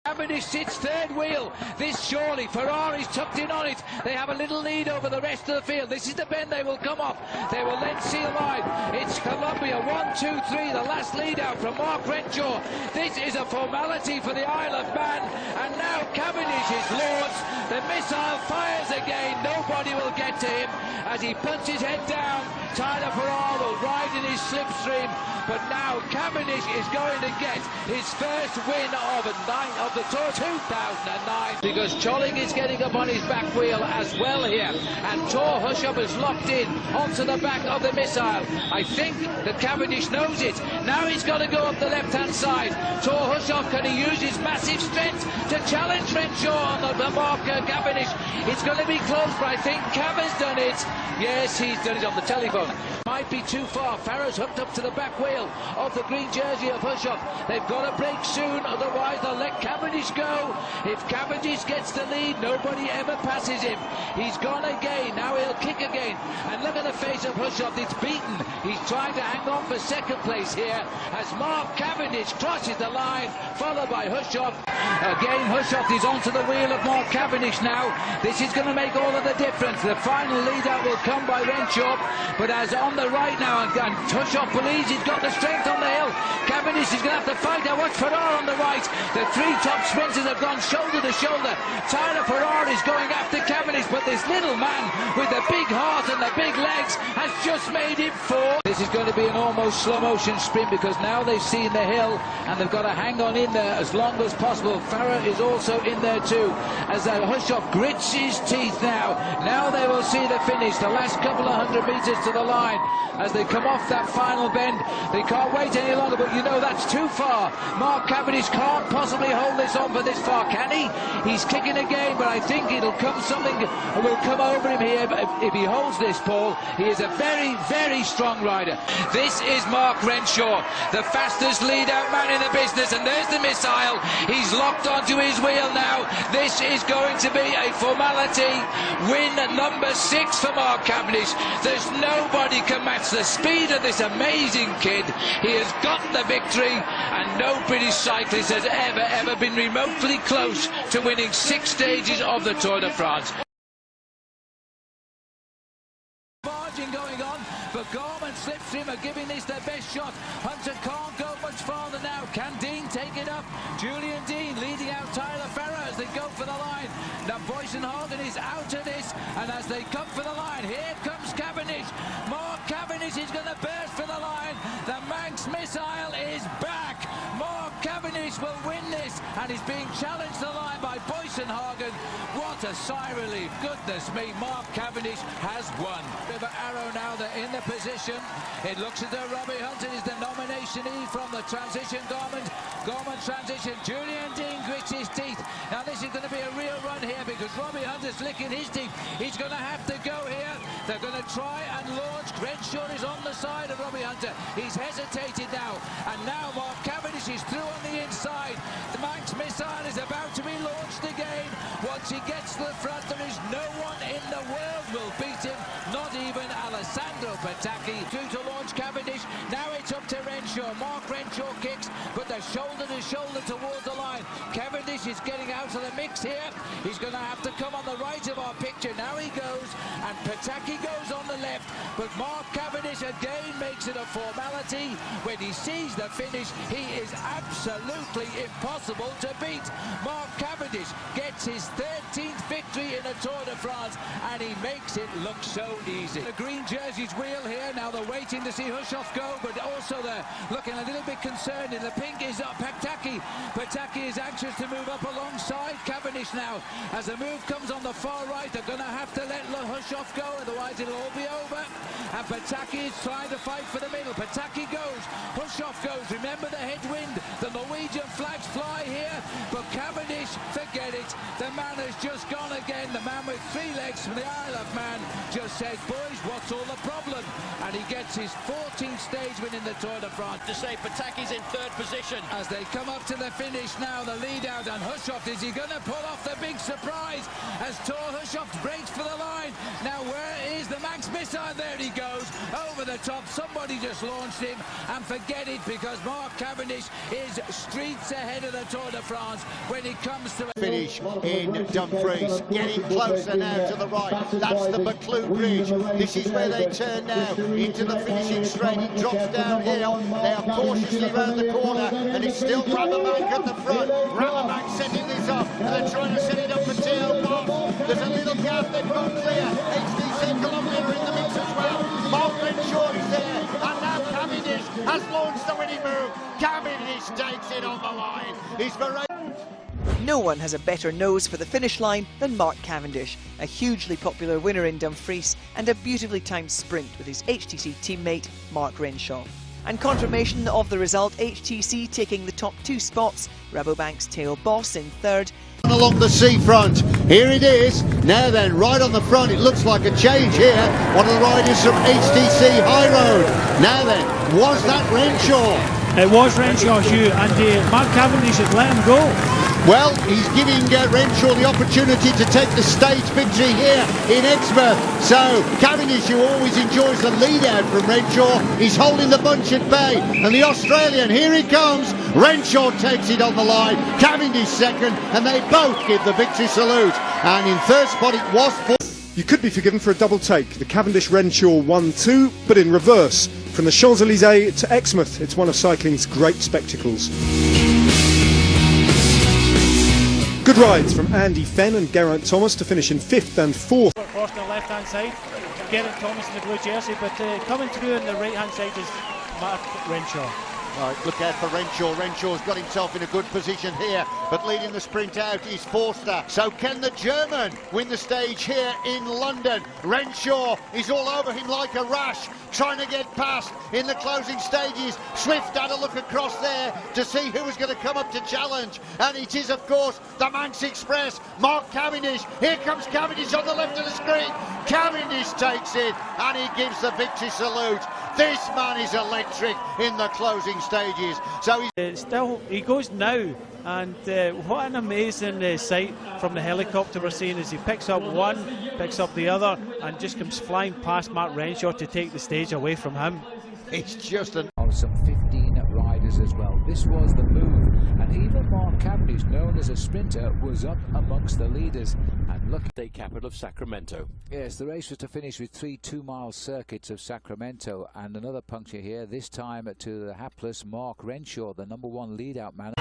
Cavendish sits third wheel. This surely, Ferrari's tucked in on it. They have a little lead over the rest of the field. This is the bend they will come off. They will then see a line. It's Columbia, 1, 2, 3, the last lead out from Mark Renshaw. This is a formality for the Isle of Man. And now Cavendish is launched. The missile fires again. Nobody will get to him as he puts his head down. Tyler Ferrari will ride in his slipstream. But now Cavendish is going to get his first win of the Tour 2009, because Cholling is getting up on his back wheel as well here, and Thor Hushovd is locked in onto the back of the missile. I think that Cavendish knows it. Now he's got to go up the left-hand side. Thor Hushovd, can he use his massive strength to challenge Renshaw on the mark? Cavendish, it's going to be close, but I think Cav has done it. Yes, he's done it on the telephone. Might be too far. Farrow's hooked up to the back wheel of the green jersey of Hushovd. They've got to break soon, otherwise they'll let Cavendish go. If Cavendish gets the lead, nobody ever passes him. He's gone again. Now he'll kick again. And look at the face of Hushovd. It's beaten. He's trying to hang on for second place here as Mark Cavendish crosses the line, followed by Hushovd. Again, Hushovd is onto the wheel of Mark Cavendish now. This is going to make all of the difference. The final lead out will come by Renshaw, but as on the right now, and Hushovd believes he's got the strength on the hill. Cavendish is going to have to fight. Now watch Ferrari on the right. The three top sprinters have gone shoulder to shoulder. Tyler Ferrari is going after Cavendish, but this little man with the big heart and the big legs has just made him fall. This is going to be an almost slow motion sprint, because now they've seen the hill and they've got to hang on in there as long as possible. Farah is also in there too, as Hushovd grits his teeth now. Now they will see the finish, the last couple of 100 meters to the line as they come off that final bend. They can't wait any longer, but you know that's too far. Mark Cavendish can't possibly hold this on for this far, can he? He's kicking again, but I think it'll come something will come over him here if he holds this, Paul. He is a very, very strong rider. This is Mark Renshaw, the fastest lead-out man in the business, and there's the missile. He's locked onto his wheel now. This is going to be a formality. Win number 6 for Mark Cavendish. There's nobody can match the speed of this amazing kid. He has got the victory, and no British cyclist has ever been remotely close to winning 6 stages of the Tour de France. Barging going on, but Gorm and Slipstream are giving this their best shot. Hunter can't go much farther now. Can Dean take it up? Julian Dean leading out Tyler Farah as they go for the line. Now Boysenhagen is out of this, and as they come for the line, here comes Cavendish. Mark Cavendish is going to burst for the line. The Manx missile is back. Mark Cavendish will win this, and he's being challenged to the line by Boysenhagen. What a sigh of relief. Goodness me, Mark Cavendish has won. River Arrow now, they're in the position. It looks as though Robbie Hunter is the nomination from the transition garment. Gorman transition. Julian Dean grits his teeth. Now this is going to be a real run here, because Robbie Hunter's licking his teeth. He's going to have to go here. They're going to try and launch. Renshaw is on the side of Robbie Hunter. He's hesitated now, and now Mark Cavendish is through on the inside. The Manx missile is about to be launched again. Once he gets to the front, there is no one in the world will beat him, not even Alessandro Petacchi. Through to launch Cavendish. Now it's up to Renshaw. Mark Renshaw kicks, but they're shoulder to shoulder towards the line. Cavendish is getting out of the mix here. He's going to have to come on the right of our picture. Now he goes, and Petacchi goes on the left, but Mark Cavendish again makes it a formality. When he sees the finish, he is absolutely impossible to beat. Mark Cavendish gets his 13th victory in a Tour de France, and he makes it look so easy. The green jersey's wheel here. Now they're waiting to see Hushovd go, but also they're looking a little bit concerned. In the pink is Petacchi. Petacchi is anxious to move up alongside Cavendish now. As the move comes on the far right, they're going to have to let Hushovd go, otherwise it'll all be over. And Petacchi is trying to fight for the middle. Petacchi goes, Hushovd goes. Remember the headwind. The Norwegian flags fly here, but Cavendish, forget it. The man has just gone again. The man with 3 legs from the Isle of Man, just says, boys, what's all the problem? And he gets his 14th stage win in the Tour de France. To say Pataki's in 3rd position. As they come up to the finish now, the lead out, and Hushoft, is he going to pull off the big surprise as Tor Hushoft breaks for the line? Now where is the Manx missile? There he goes, over the top. Somebody just launched him, and forget it, because Mark Cavendish is streets ahead of the Tour de France when it comes to finish in Dumfries. Getting closer now to the right. That's the Buccleuch Bridge. This is where they turn now into the finishing straight. It drops downhill. They are cautiously round the corner, and it's still Rabobank at the front. Rabobank setting this up, and they're trying to set it up for Theo Boss. There's a little gap. They've got clear. HTC Columbia are in the mix as well. Mark Renshaw is there, and now Cavendish has launched the winning move. Cavendish takes it on the line. He's very... No one has a better nose for the finish line than Mark Cavendish, a hugely popular winner in Dumfries and a beautifully timed sprint with his HTC teammate Mark Renshaw. And confirmation of the result, HTC taking the top 2 spots, Rabobank's Theo Boss in 3rd. Along the seafront, here it is. Now then, right on the front, it looks like a change here. One of the riders from HTC High Road. Now then, was that Renshaw? It was Renshaw, Hugh, and Mark Cavendish had let him go. Well, he's giving Renshaw the opportunity to take the stage victory here in Exmouth. So, Cavendish, who always enjoys the lead out from Renshaw, is holding the bunch at bay. And the Australian, here he comes. Renshaw takes it on the line. Cavendish second, and they both give the victory salute. And in 3rd spot, it was for... You could be forgiven for a double take. The Cavendish-Renshaw 1-2, but in reverse. From the Champs-Élysées to Exmouth, it's one of cycling's great spectacles. Good rides from Andy Fenn and Geraint Thomas to finish in 5th and 4th. First on the left-hand side, Geraint Thomas in the blue jersey, but coming through on the right-hand side is Mark Renshaw. All right, look out for Renshaw. Renshaw's got himself in a good position here, but leading the sprint out is Forster. So can the German win the stage here in London? Renshaw is all over him like a rash, trying to get past in the closing stages. Swift had a look across there to see who was going to come up to challenge, and it is, of course, the Manx Express, Mark Cavendish. Here comes Cavendish on the left of the screen. Cavendish takes it, and he gives the victory salute. This man is electric in the closing stages. So he goes now, and what an amazing sight from the helicopter we're seeing as he picks up one, picks up the other, and just comes flying past Mark Renshaw to take the stage away from him. it's just an... Some 15 riders as well. This was the move, and even Mark Cavendish, known as a sprinter, was up amongst the leaders. And look, State capital of Sacramento. yes, the race was to finish with 3 2-mile circuits of Sacramento, and another puncture here, this time to the hapless Mark Renshaw, the #1 lead-out man.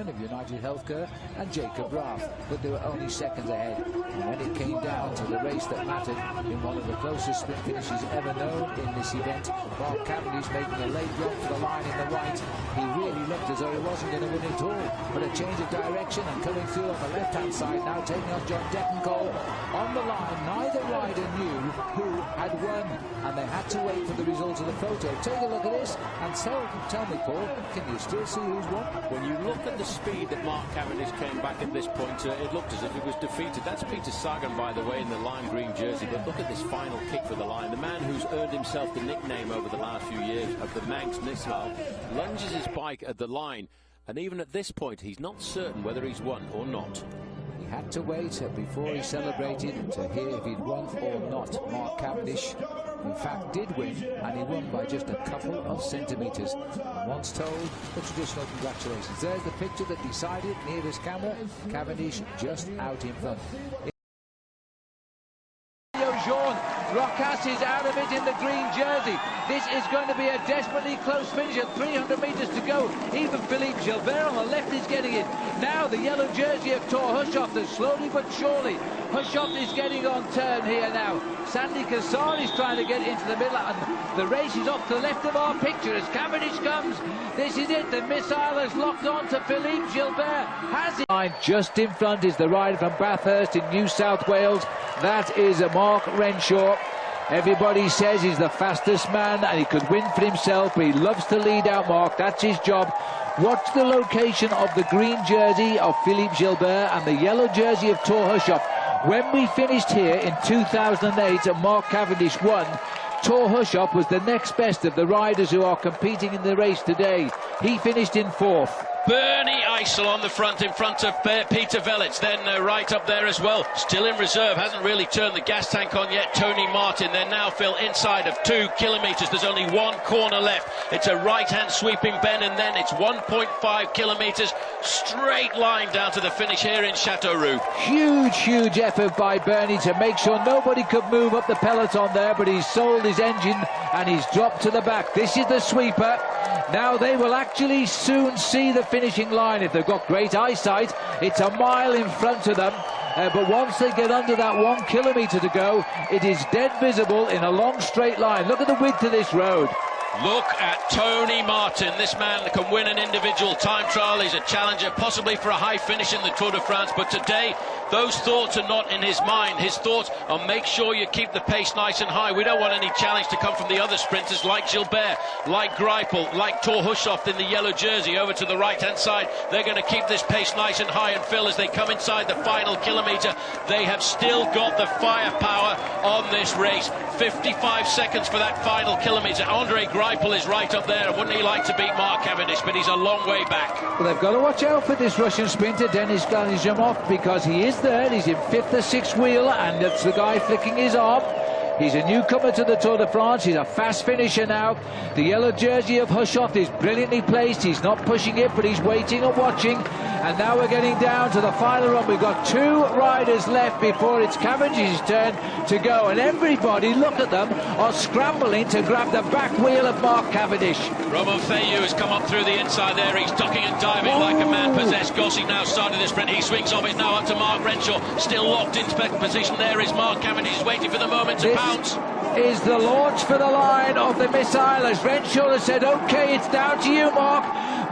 of United Healthcare and Jacob Rath, but they were only seconds ahead. And when it came down to the race that mattered in one of the closest sprint finishes ever known in this event, Mark Cavendish making a late run for the line in the right, he really looked as though he wasn't going to win it all. But a change of direction and coming through on the left-hand side, now taking on John Deckencole on the line. Neither rider knew who had won, and they had to wait for the result of the photo. Take a look at this and tell me, Paul, can you still see who's won? When you look at the speed that Mark Cavendish came back at this point, it looked as if he was defeated. That's Peter Sagan, by the way, in the lime green jersey. But look at this final kick for the line. The man who's earned himself the nickname over the last few years of the Manx Missile lunges his bike at the line, and even at this point, he's not certain whether he's won or not. He had to wait before he celebrated to hear if he'd won or not. Mark Cavendish, in fact, did win, and he won by just a couple of centimetres. And once told, the traditional congratulations. There's the picture that decided near this camera. Cavendish just out in front. Rocas is out of it in the green jersey. This is going to be a desperately close finish at 300 metres to go. Even Philippe Gilbert on the left is getting it. Now the yellow jersey of Thor Hushovd is slowly but surely. Hushovd is getting on turn here now. Sandy Kassar is trying to get into the middle, and the race is off to the left of our picture as Cavendish comes. This is it. The missile is locked on to Philippe Gilbert. Has it? Just in front is the rider from Bathurst in New South Wales. That is Mark Renshaw. Everybody says he's the fastest man and he could win for himself, but he loves to lead out, Mark. That's his job. Watch the location of the green jersey of Philippe Gilbert and the yellow jersey of Thor Hushovd. When we finished here in 2008 and Mark Cavendish won, Thor Hushovd was the next best of the riders who are competing in the race today. He finished in 4th. Bernie Eisel on the front, in front of Peter Velits, then right up there as well, still in reserve, hasn't really turned the gas tank on yet, Tony Martin. They're now, Phil, inside of 2 kilometres. There's only one corner left. It's a right-hand sweeping bend, and then it's 1.5 kilometres, straight line down to the finish here in Châteauroux. Huge effort by Bernie to make sure nobody could move up the peloton there, but he's sold his engine and he's dropped to the back. This is the sweeper. Now they will actually soon see the finishing line if they've got great eyesight. It's a mile in front of them, but once they get under that 1 kilometre to go, it is dead visible in a long straight line. Look at the width of this road. Look at Tony Martin. This man can win an individual time trial. He's a challenger, possibly for a high finish in the Tour de France. But today, those thoughts are not in his mind. His thoughts are make sure you keep the pace nice and high. We don't want any challenge to come from the other sprinters like Gilbert, like Greipel, like Thor Hushovd in the yellow jersey over to the right-hand side. They're going to keep this pace nice and high. And Phil, as they come inside the final kilometre, they have still got the firepower on this race. 55 seconds for that final kilometre. Andre Greipel is right up there, and wouldn't he like to beat Mark Cavendish, but he's a long way back. Well, they've got to watch out for this Russian sprinter, Denis Galizamov, because he is there. He's in 5th or 6th wheel, and it's the guy flicking his arm. He's a newcomer to the Tour de France. He's a fast finisher now. The yellow jersey of Hushovd is brilliantly placed. He's not pushing it, but he's waiting and watching. And now we're getting down to the final run. We've got 2 riders left before it's Cavendish's turn to go. And everybody, look at them, are scrambling to grab the back wheel of Mark Cavendish. Romain Feyou has come up through the inside there. He's ducking and diving like a man possessed. Gossi now started the sprint. He swings off it now up to Mark Renshaw. Still locked into position. There is Mark Cavendish. He's waiting for the moment to pounce. Is the launch for the line of the missile as Renshaw has said, OK, it's down to you, Mark.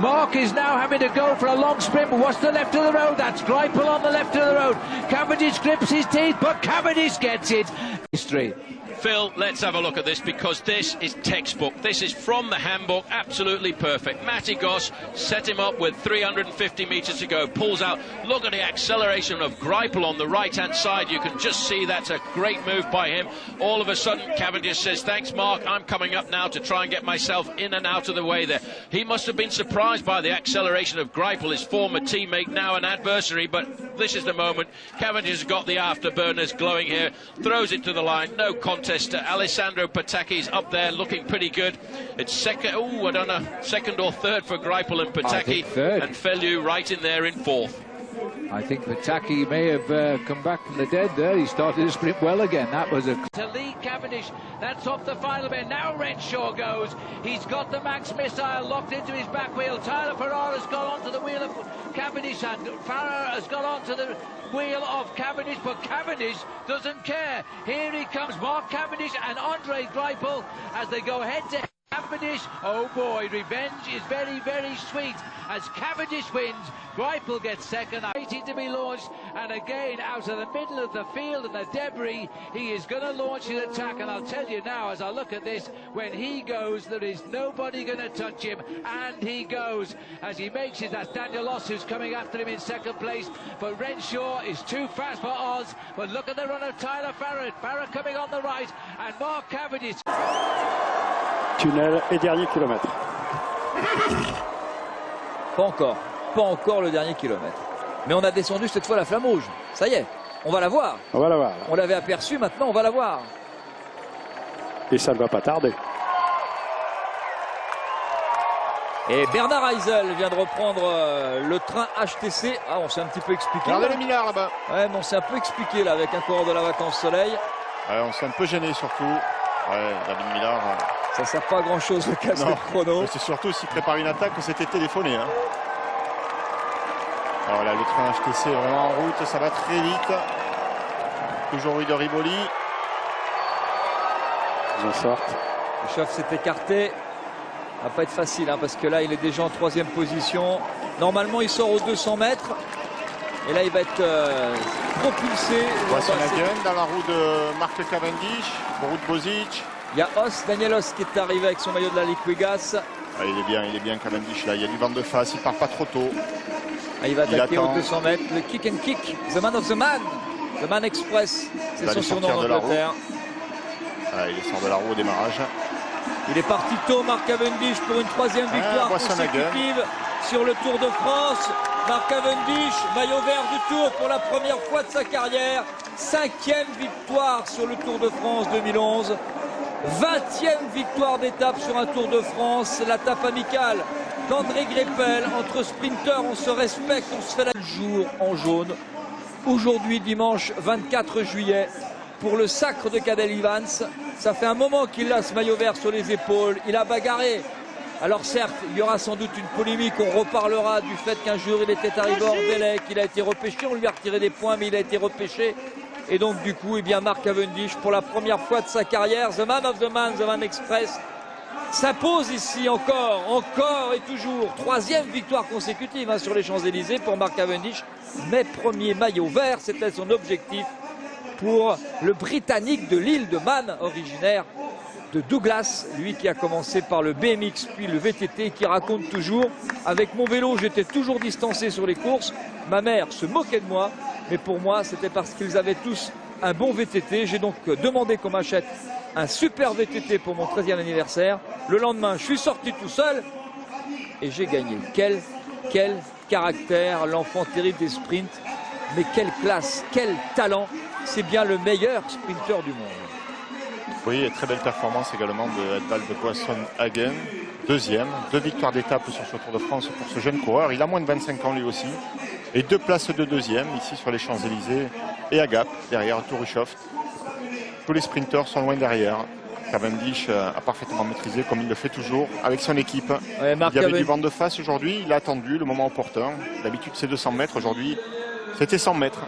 Mark is now having to go for a long sprint, but what's the left of the road? That's Greipel on the left of the road. Cavendish grips his teeth, but Cavendish gets it. History. Phil, let's have a look at this, because this is textbook. This is from the handbook, absolutely perfect. Matty Goss set him up with 350 metres to go, pulls out. Look at the acceleration of Greipel on the right-hand side. You can just see that's a great move by him. All of a sudden, Cavendish says, thanks, Mark, I'm coming up now to try and get myself in and out of the way there. He must have been surprised by the acceleration of Greipel, his former teammate, now an adversary, but this is the moment. Cavendish has got the afterburners glowing here, throws it to the line, no contest. Alessandro Pataki's up there looking pretty good. It's second, I don't know, second or third for Greipel and Pataki, and Feyou right in there in 4th. I think Pataki may have come back from the dead there. He started to sprint well again. That was a... To lead Cavendish, that's off the final bend. Now Renshaw goes. He's got the Max missile locked into his back wheel. Tyler Ferrara's got onto the wheel of Cavendish, and Farrar has got onto the wheel of Cavendish, but Cavendish doesn't care. Here he comes, Mark Cavendish and Andre Greipel as they go head to head. Cavendish, oh boy, revenge is very, very sweet as Cavendish wins. Greipel gets second, waiting to be launched, and again out of the middle of the field and the debris, he is going to launch his attack. And I'll tell you now, as I look at this, when he goes, there is nobody going to touch him, and he goes as he makes it. That's Daniel Oss who's coming after him in second place, but Renshaw is too fast for Oz. But look at the run of Tyler Farrar. Farrar coming on the right, and Mark Cavendish. Tunnel et dernier kilomètre. Pas encore le dernier kilomètre. Mais on a descendu cette fois la flamme rouge. Ça y est, on va la voir. On va la voir. On l'avait aperçu, maintenant on va la voir. Et ça ne va pas tarder. Et Bernard Heisel vient de reprendre le train HTC. Ah, on s'est un petit peu expliqué. Regardez les milliards là-bas. Ouais, mais on s'est un peu expliqué là avec un coureur de la vacance soleil. Ouais, on s'est un peu gêné surtout. Ouais, David Millard. Ça sert pas à grand chose le casque de chrono. C'est surtout s'il prépare une attaque que c'était téléphoné. Hein. Alors là, le train HTC est vraiment en route, ça va très vite. Toujours eu de Riboli. Ils en sortent. Le chef s'est écarté. Ça va pas être facile hein, parce que là il est déjà en 3e position. Normalement il sort aux 200 mètres. Et là il va être propulsé. Voici dans la roue de Marc Cavendish, roue de Bozic. Il y a Daniel Os qui est arrivé avec son maillot de la Liquigas. Ah, il est bien Cavendish là, il y a du vent de face, il part pas trop tôt. Ah, il va attaquer aux 200 mètres. Le kick and kick, the man of the man. The man express, c'est son surnom en Angleterre. Ah, il sort de la roue au démarrage. Il est parti tôt, Marc Cavendish, pour une 3e victoire consécutive sur le Tour de France. Marc Cavendish, maillot vert du Tour pour la première fois de sa carrière. 5e victoire sur le Tour de France 2011. 20e victoire d'étape sur un Tour de France. La tape amicale d'André Greppel. Entre sprinteurs, on se respecte, on se fait la jour en jaune. Aujourd'hui, dimanche 24 juillet, pour le sacre de Cadel Evans. Ça fait un moment qu'il a ce maillot vert sur les épaules. Il a bagarré. Alors certes, il y aura sans doute une polémique. On reparlera du fait qu'un jour il était arrivé hors délai, qu'il a été repêché. On lui a retiré des points, mais il a été repêché. Et donc du coup, eh bien, Marc Cavendish, pour la première fois de sa carrière, the man of the man, the man express, s'impose ici encore et toujours. 3e victoire consécutive hein, sur les Champs-Élysées pour Marc Cavendish. Mais premier maillot vert, c'était son objectif pour le Britannique de l'île de Man, originaire de Douglas, lui qui a commencé par le BMX puis le VTT, qui raconte toujours: avec mon vélo j'étais toujours distancé sur les courses, ma mère se moquait de moi, mais pour moi c'était parce qu'ils avaient tous un bon VTT. J'ai donc demandé qu'on m'achète un super VTT pour mon 13e anniversaire. Le lendemain je suis sorti tout seul et j'ai gagné. Quel caractère, l'enfant terrible des sprints, mais quelle classe, quel talent. C'est bien le meilleur sprinter du monde. Oui, et très belle performance également de Edvald Boasson-Hagen. 2e, 2 victoires d'étape sur ce Tour de France pour ce jeune coureur. Il a moins de 25 ans lui aussi. Et 2 places de 2e ici sur les Champs-Élysées et à Gap, derrière Touruchoft. Tous les sprinteurs sont loin derrière. Cavendish a parfaitement maîtrisé comme il le fait toujours avec son équipe. Ouais, il y avait du vent de face aujourd'hui, il a attendu le moment opportun. D'habitude c'est 200 mètres, aujourd'hui c'était 100 mètres.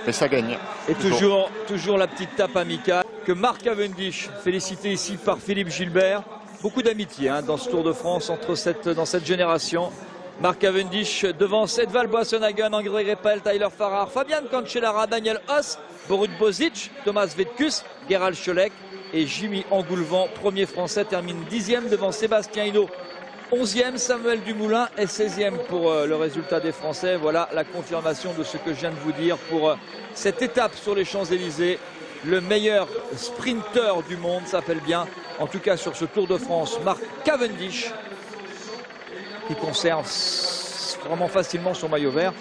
Mais ça gagne. Et toujours la petite tape amicale que Marc Cavendish, félicité ici par Philippe Gilbert. Beaucoup d'amitié hein, dans ce Tour de France dans cette génération. Marc Cavendish devance Edvald Boasson-Hagen, André Greppel, Tyler Farrar, Fabian Cancellara, Daniel Os, Borut Bozic, Thomas Vetkus, Gerald Scholek et Jimmy Angoulevent. Premier français termine 10e devant Sébastien Hinault. 11e, Samuel Dumoulin est 16e pour le résultat des Français. Voilà la confirmation de ce que je viens de vous dire pour cette étape sur les Champs-Élysées. Le meilleur sprinter du monde s'appelle bien, en tout cas sur ce Tour de France, Marc Cavendish, qui conserve vraiment facilement son maillot vert.